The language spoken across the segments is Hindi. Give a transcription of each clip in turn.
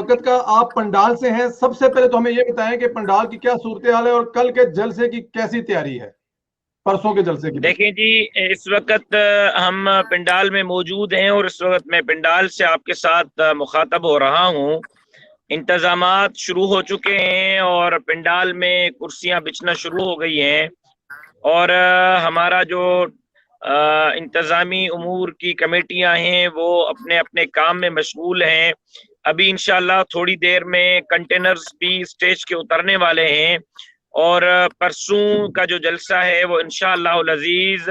वक्त का आप पंडाल से हैं, सबसे पहले तो हमें ये बताएं कि पंडाल की क्या सूरत हाल है और कल के जलसे की कैसी तैयारी है, परसों के जलसे की। देखें जी, इस वक्त हम पंडाल में मौजूद हैं और इस वक्त मैं पंडाल से आपके साथ मुखातब हो रहा हूँ। इंतजामात शुरू हो चुके हैं और पंडाल में कुर्सियां बिछना शुरू हो गई हैं और हमारा जो इंतज़ामी उमूर की कमेटियां हैं वो अपने अपने काम में मशगूल हैं। अभी इंशाल्लाह थोड़ी देर में कंटेनर्स भी स्टेज के उतरने वाले हैं और परसों का जो जलसा है वो इंशाअल्लाह अज़ीज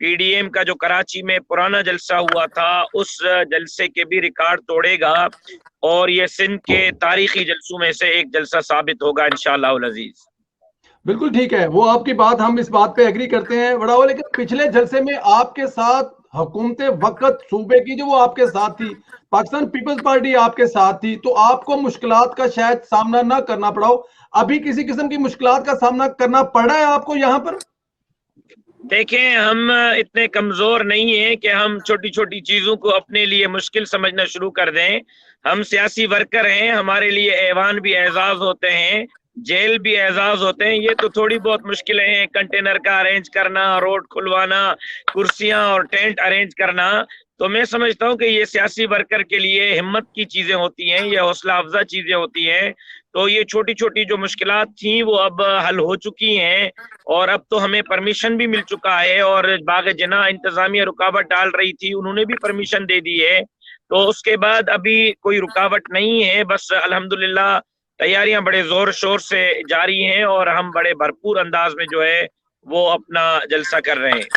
पीडीएम का जो कराची में पुराना जलसा हुआ था उस जलसे के भी रिकॉर्ड तोड़ेगा और ये सिंध के तारीखी जलसों में से एक जलसा साबित होगा इंशाअल्लाह अज़ीज। बिल्कुल ठीक है, वो आपकी बात, हम इस बात पे एग्री करते हैं बड़ा हो, लेकिन पिछले जलसे में आपके साथ हुकूमत वक्त सूबे की जो वो आपके साथ थी, पाकिस्तान पीपल्स पार्टी आपके साथ थी, तो आपको मुश्किलात का शायद सामना ना करना पड़ा हो। अभी किसी किस्म की मुश्किलात का सामना करना पड़ रहा है आपको यहाँ पर? देखें, हम इतने कमजोर नहीं हैं कि हम छोटी छोटी चीजों को अपने लिए मुश्किल समझना शुरू कर दें। हम सियासी वर्कर हैं, हमारे लिए ऐवान भी एजाज होते हैं, जेल भी एजाज होते हैं। ये तो थोड़ी बहुत मुश्किलें हैं, कंटेनर का अरेंज करना, रोड खुलवाना, कुर्सियां और टेंट अरेंज करना। तो मैं समझता हूँ कि ये सियासी वर्कर के लिए हिम्मत की चीजें होती हैं, ये हौसला अफजा चीजें होती हैं। तो ये छोटी छोटी जो मुश्किलात थी वो अब हल हो चुकी हैं और अब तो हमें परमिशन भी मिल चुका है और बाग जना इंतजामिया रुकावट डाल रही थी, उन्होंने भी परमिशन दे दी है। तो उसके बाद अभी कोई रुकावट नहीं है, बस अल्हम्दुलिल्लाह तैयारियां बड़े जोर शोर से जारी हैं और हम बड़े भरपूर अंदाज में जो है वो अपना जलसा कर रहे हैं।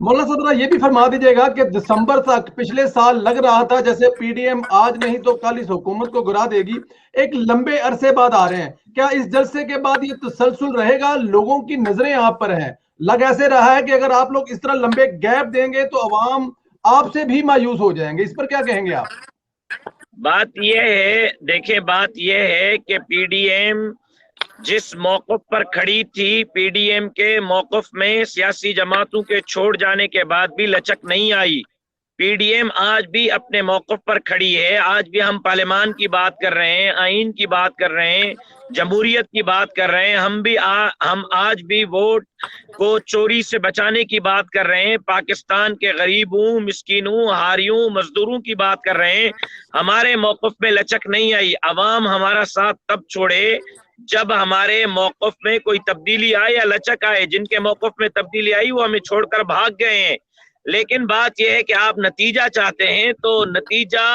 मौलाना साहब जरा ये भी फरमा दीजिएगा कि दिसंबर तक पिछले साल लग रहा था जैसे पीडीएम आज नहीं तो कल इस हुकूमत को गिरा देगी, एक लंबे अरसे बाद आ रहे हैं, क्या इस जलसे के बाद ये तसलसल रहेगा? लोगों की नजरें आप पर हैं, लग ऐसे रहा है कि अगर आप लोग इस तरह लंबे गैप देंगे तो अवाम आपसे भी मायूस हो जाएंगे, इस पर क्या कहेंगे आप? बात यह है, देखिए बात यह है कि पीडीएम जिस मौकफ पर खड़ी थी, पीडीएम के मौकफ में सियासी जमातों के छोड़ जाने के बाद भी लचक नहीं आई। पीडीएम आज भी अपने मौकफ पर खड़ी है। आज भी हम पार्लियामान की बात कर रहे हैं, आइन की बात कर रहे हैं, जमहूरियत की बात कर रहे हैं। हम आज भी वोट को चोरी से बचाने की बात कर रहे हैं, पाकिस्तान के गरीबों, मिस्किनों, हारियों, मजदूरों की बात कर रहे हैं। हमारे मौकफ में लचक नहीं आई। अवाम हमारा साथ तब छोड़े जब हमारे मौकफ में कोई तब्दीली आए या लचक आए। जिनके मौकफ में तब्दीली आई वो हमें छोड़कर भाग गए हैं। लेकिन बात यह है कि आप नतीजा चाहते हैं तो नतीजा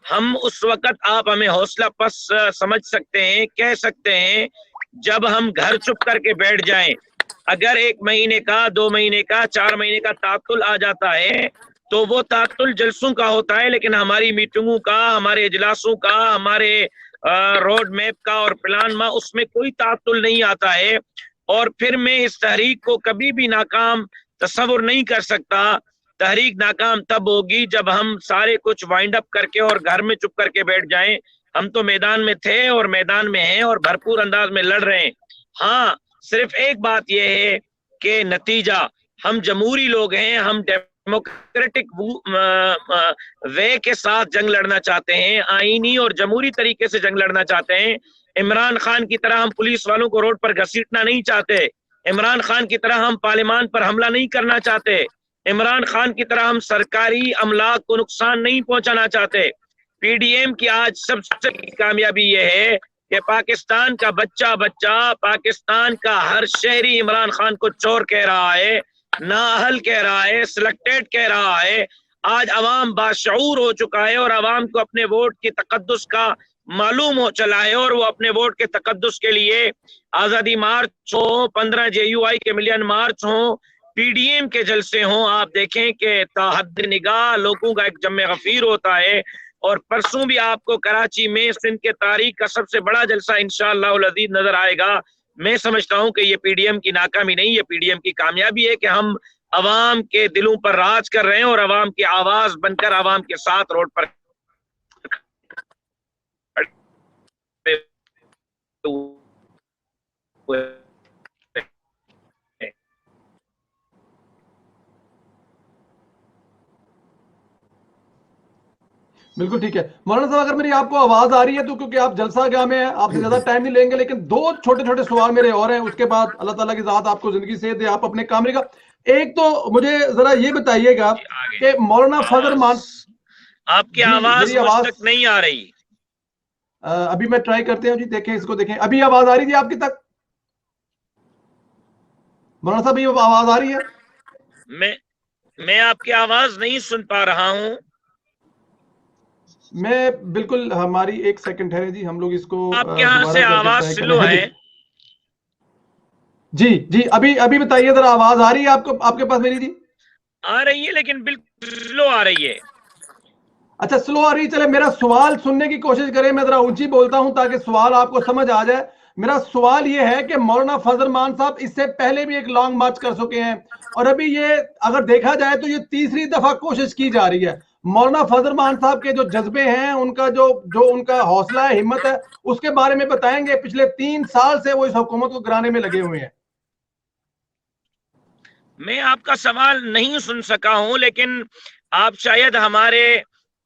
हम उस वक्त, आप हमें हौसला पस समझ सकते हैं, कह सकते हैं जब हम घर चुप करके बैठ जाएं। अगर 1 महीने का, 2 महीने का, 4 महीने का तातुल आ जाता है तो वो तातुल जलसों का होता है, लेकिन हमारी मीटिंगों का, हमारे इजलासों का, हमारे रोड मैप का और प्लान में उसमें कोई तातुल नहीं आता है। और फिर मैं इस तहरीक को कभी भी नाकाम तस्वुर नहीं कर सकता। तहरीक नाकाम तब होगी जब हम सारे कुछ वाइंड अप करके और घर में चुप करके बैठ जाएं। हम तो मैदान में थे और मैदान में हैं और भरपूर अंदाज में लड़ रहे हैं। हाँ, सिर्फ एक बात यह है कि नतीजा, हम जमहूरी लोग हैं, हम डेमोक्रेटिक वे के साथ जंग लड़ना चाहते हैं, आईनी और जमहूरी तरीके से जंग लड़ना चाहते हैं। इमरान खान की तरह हम पुलिस वालों को रोड पर घसीटना नहीं चाहते। इमरान खान की तरह हम पार्लियामान पर हमला नहीं करना चाहते। इमरान खान की तरह हम सरकारी अमलाक को नुकसान नहीं पहुंचाना चाहते। पीडीएम की आज सबसे कामयाबी यह है कि पाकिस्तान का बच्चा बच्चा, पाकिस्तान का हर शहरी इमरान खान को चोर कह रहा है, नाअहल कह रहा है, सिलेक्टेड कह रहा है। आज अवाम बाशऊर हो चुका है और अवाम को अपने वोट की तकद्दुस का मालूम हो चला है और वो अपने वोट के तकद्दुस के लिए आजादी मार्च हो, 15 जेयूआई के मिलियन मार्च हो, पीडीएम के जलसे हों, आप देखें कि ताहद निगाह लोगों का एक जम्मे गफीर होता है। और परसों भी आपको कराची में सिंध के तारीख का सबसे बड़ा जलसा इंशाअल्लाह अज़ीज़ नजर आएगा। मैं समझता हूं कि ये पीडीएम की नाकामी नहीं, ये पीडीएम की कामयाबी है कि हम अवाम के दिलों पर राज कर रहे हैं और अवाम की आवाज बनकर अवाम के साथ रोड पर खड़े हुए हैं। बिल्कुल ठीक है मौलाना साहब, अगर मेरी आपको आवाज आ रही है तो, क्योंकि आप जलसा गाह में हैं, आपसे ज्यादा टाइम नहीं लेंगे, लेकिन दो छोटे छोटे सवाल मेरे और हैं, उसके बाद अल्लाह ताला की ज़ात आपको जिंदगी सेहत दे, आप अपने काम का। एक तो मुझे जरा ये बताइएगा आगे कि मौलाना फजल मान, आपकी जी आवाज मेरी मुझ आवाज तक नहीं आ रही। अभी मैं ट्राई करते हैं जी, देखें इसको, देखें अभी आवाज आ रही थी आपकी तक? मौलाना साहब ये आवाज आ रही है? मैं आपकी आवाज नहीं सुन पा रहा हूं। मैं बिल्कुल, हमारी एक सेकंड ठहरे जी, हम लोग इसको आपके यहां दोबारा से करके आवाज ट्राई करें। स्लो हाँ जी है। जी जी, अभी अभी बताइए जरा, आवाज आ रही है आपको, आपके पास मेरी जी? आ रही है लेकिन बिल्कुल स्लो आ रही है। अच्छा स्लो आ रही है, चले मेरा सवाल सुनने की कोशिश करें, मैं जरा ऊंची बोलता हूं ताकि सवाल आपको समझ आ जाए। मेरा सवाल ये है कि मौलाना फजल मान साहब इससे पहले भी एक लॉन्ग मार्च कर चुके हैं, और अभी ये अगर देखा जाए तो ये तीसरी दफा कोशिश की जा रही है। मौलाना फजल मान साहब के जो जज्बे हैं, उनका जो जो उनका हौसला है, हिम्मत है, उसके बारे में बताएंगे। पिछले 3 साल से वो इस हुकूमत को गिराने में लगे हुए हैं। मैं आपका सवाल नहीं सुन सका हूं, लेकिन आप शायद हमारे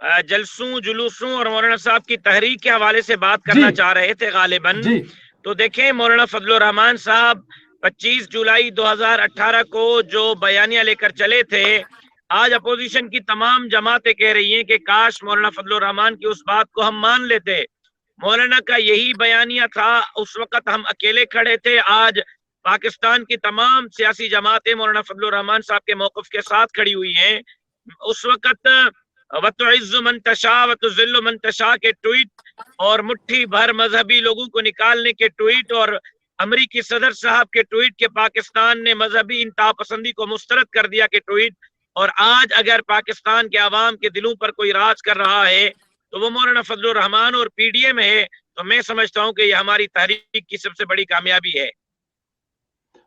जलसों जुलूसों और मौलाना साहब की तहरीक के हवाले से बात जी करना चाह रहे थे गालिबन। जी तो देखें, मौलाना फजलुर रहमान साहब 25 जुलाई 2018 को जो बयानिया लेकर चले थे, आज अपोजिशन की तमाम जमातें कह रही हैं कि काश मौलाना फजलुर रहमान की उस बात को हम मान लेते। मौलाना का यही बयानिया था, उस वक्त हम अकेले खड़े थे। आज पाकिस्तान की तमाम सियासी जमातें मौलाना फजलुर रहमान साहब के मौक़िफ़ के साथ खड़ी हुई हैं। उस वक्त वतुइज़्ज़ु मन तशा वतुज़िल्लु मन तशा के ट्वीट और मुट्ठी भर मजहबी लोगों को निकालने के ट्वीट और अमरीकी सदर साहब के ट्वीट के पाकिस्तान ने मजहबी इंतहा पसंदी को मुस्तरद कर दिया के ट्वीट, और आज अगर पाकिस्तान के अवाम के दिलों पर कोई राज कर रहा है तो वो मौलाना फजलुर रहमान और पीडीएम है। तो मैं समझता हूं कि ये हमारी तहरीक की सबसे बड़ी कामयाबी है।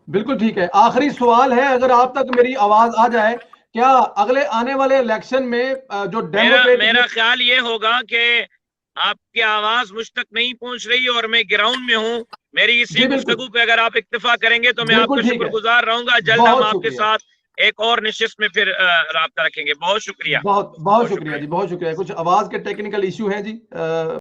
बिल्कुल ठीक है। आखिरी सवाल है, अगर आप तक मेरी आवाज आ जाए, क्या अगले आने वाले इलेक्शन में जो मेरा डेमोक्रेटिक, मेरा ख्याल ये होगा कि आपकी आवाज मुझ तक नहीं पहुंच रही और मैं ग्राउंड में हूं। मेरी इसी जी बिल्कुल गुफ्तगू पे अगर आप इक्तफा करेंगे तो मैं बिल्कुल आपका ठीक है, शुक्रगुजार रहूंगा। जल्द हम बहुत आपके शुक्रिया, साथ एक और निशिस्त में फिर राब्ता रखेंगे। बहुत शुक्रिया। बहुत बहुत बहुत शुक्रिया जी, शुक्रिया। बहुत शुक्रिया। कुछ आवाज के टेक्निकल इशू हैं जी।